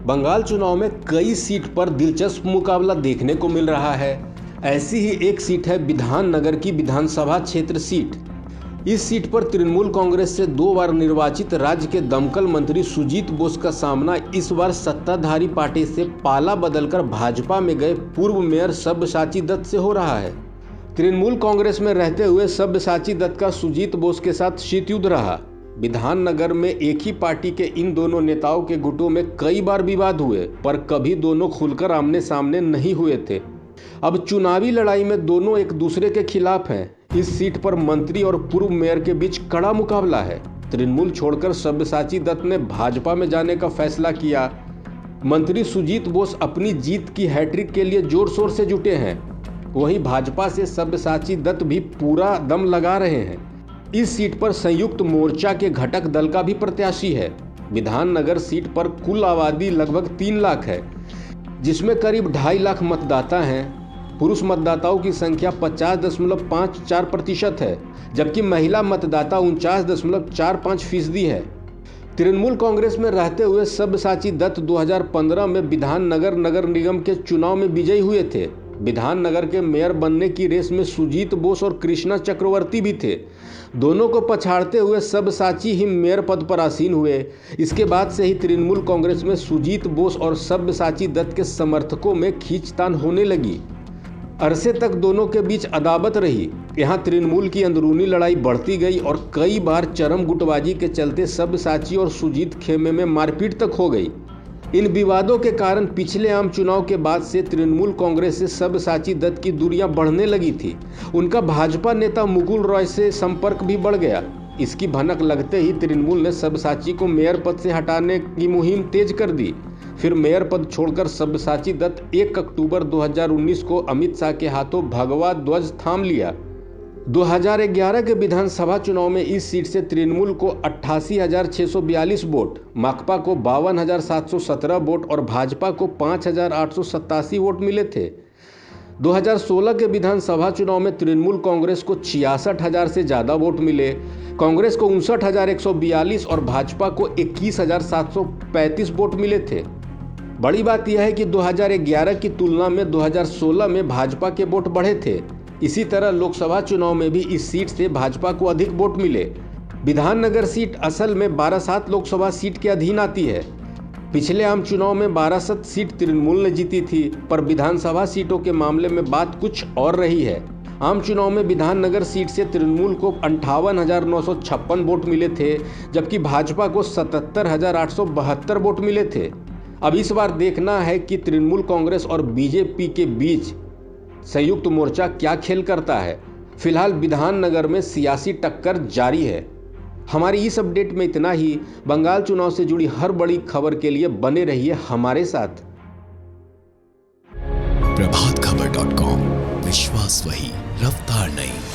बंगाल चुनाव में कई सीट पर दिलचस्प मुकाबला देखने को मिल रहा है। ऐसी ही एक सीट है बिधाननगर की विधानसभा क्षेत्र सीट। इस सीट पर तृणमूल कांग्रेस से 2 बार निर्वाचित राज्य के दमकल मंत्री सुजीत बोस का सामना इस बार सत्ताधारी पार्टी से पाला बदलकर भाजपा में गए पूर्व मेयर सब्यसाची दत्त से हो रहा है। तृणमूल कांग्रेस में रहते हुए सब्यसाची दत्त का सुजीत बोस के साथ शीतयुद्ध रहा। विधाननगर में एक ही पार्टी के इन दोनों नेताओं के गुटों में कई बार विवाद हुए, पर कभी दोनों खुलकर आमने सामने नहीं हुए थे। अब चुनावी लड़ाई में दोनों एक दूसरे के खिलाफ हैं। इस सीट पर मंत्री और पूर्व मेयर के बीच कड़ा मुकाबला है। तृणमूल छोड़कर सब्यसाची दत्त ने भाजपा में जाने का फैसला किया। मंत्री सुजीत बोस अपनी जीत की हैट्रिक के लिए जोर शोर से जुटे हैं। वहीं भाजपा से सब्यसाची दत्त भी पूरा दम लगा रहे हैं। इस सीट पर संयुक्त मोर्चा के घटक दल का भी प्रत्याशी है। विधाननगर सीट पर कुल आबादी लगभग 3 लाख है, जिसमें करीब 2.5 लाख मतदाता हैं। पुरुष मतदाताओं की संख्या 50.54% है, जबकि महिला मतदाता 49.45% है। तृणमूल कांग्रेस में रहते हुए सब्यसाची दत्त 2015 में विधाननगर नगर निगम के चुनाव में विजयी हुए थे। विधाननगर के मेयर बनने की रेस में सुजीत बोस और कृष्णा चक्रवर्ती भी थे। दोनों को पछाड़ते हुए सब्यसाची ही मेयर पद पर आसीन हुए। इसके बाद से ही तृणमूल कांग्रेस में सुजीत बोस और सब्यसाची दत्त के समर्थकों में खींचतान होने लगी। अरसे तक दोनों के बीच अदावत रही। यहाँ तृणमूल की अंदरूनी लड़ाई बढ़ती गई और कई बार चरम गुटबाजी के चलते सब्यसाची और सुजीत खेमे में मारपीट तक हो गई। इन विवादों के कारण पिछले आम चुनाव के बाद से तृणमूल कांग्रेस से सब्यसाची दत्त की दूरियां बढ़ने लगी थी। उनका भाजपा नेता मुकुल रॉय से संपर्क भी बढ़ गया। इसकी भनक लगते ही तृणमूल ने सब्यसाची को मेयर पद से हटाने की मुहिम तेज कर दी। फिर मेयर पद छोड़कर सब्यसाची दत्त 1 अक्टूबर 2019 को अमित शाह के हाथों भगवा ध्वज थाम लिया। 2011 के विधानसभा चुनाव में इस सीट से तृणमूल को 88,642 वोट, माकपा को 52,717 वोट और भाजपा को 5,887 वोट मिले थे। 2016 के विधानसभा चुनाव में तृणमूल कांग्रेस को 66,000 से ज़्यादा वोट मिले। कांग्रेस को 59,142 और भाजपा को 21,735 वोट मिले थे। बड़ी बात यह है कि 2011 की तुलना में 2016 में भाजपा के वोट बढ़े थे। इसी तरह लोकसभा चुनाव में भी इस सीट से भाजपा को अधिक वोट मिले। विधाननगर सीट असल में बारासात लोकसभा सीट के अधीन आती है। पिछले आम चुनाव में बारासात सीट तृणमूल ने जीती थी, पर विधानसभा सीटों के मामले में बात कुछ और रही है। आम चुनाव में विधाननगर सीट से तृणमूल को 58,956 वोट मिले थे, जबकि भाजपा को 77,872 वोट मिले थे। अब इस बार देखना है कि तृणमूल कांग्रेस और बीजेपी के बीच संयुक्त मोर्चा क्या खेल करता है। फिलहाल विधाननगर में सियासी टक्कर जारी है। हमारी इस अपडेट में इतना ही। बंगाल चुनाव से जुड़ी हर बड़ी खबर के लिए बने रहिए हमारे साथ। प्रभातखबर.com, विश्वास वही, रफ्तार नहीं।